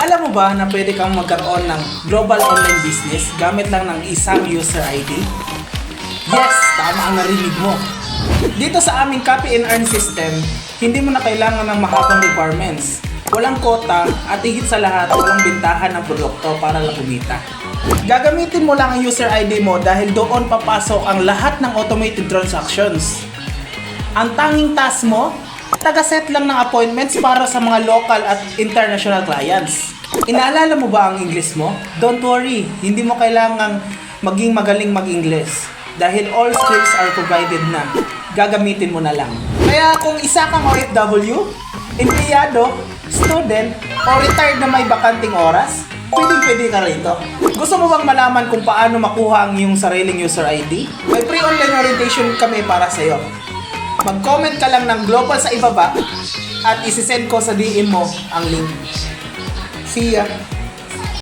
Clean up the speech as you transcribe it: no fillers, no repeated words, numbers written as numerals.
Alam mo ba na pwede kang magkaroon ng global online business gamit lang ng isang user ID? Yes, tama ang narinig mo. Dito sa aming copy and earn system, hindi mo na kailangan ng mahabang requirements. Walang quota at higit sa lahat, walang bintahan ng produkto para lang kumita. Gagamitin mo lang ang user ID mo dahil doon papasok ang lahat ng automated transactions. Ang tanging task mo, taga-set lang ng appointments para sa mga local at international clients. Inaalala mo ba ang English mo? Don't worry, hindi mo kailangang maging magaling mag-English dahil all scripts are provided na. Gagamitin mo na lang. Kaya kung isa kang OFW, empleyado, student, o retired na may bakanting oras, pwedeng-pwede ka rito. Gusto mo bang malaman kung paano makuha ang iyong sariling user ID? May free online orientation kami para sa'yo. Mag-comment ka lang ng global sa ibaba at isi-send ko sa DM mo ang link. See ya!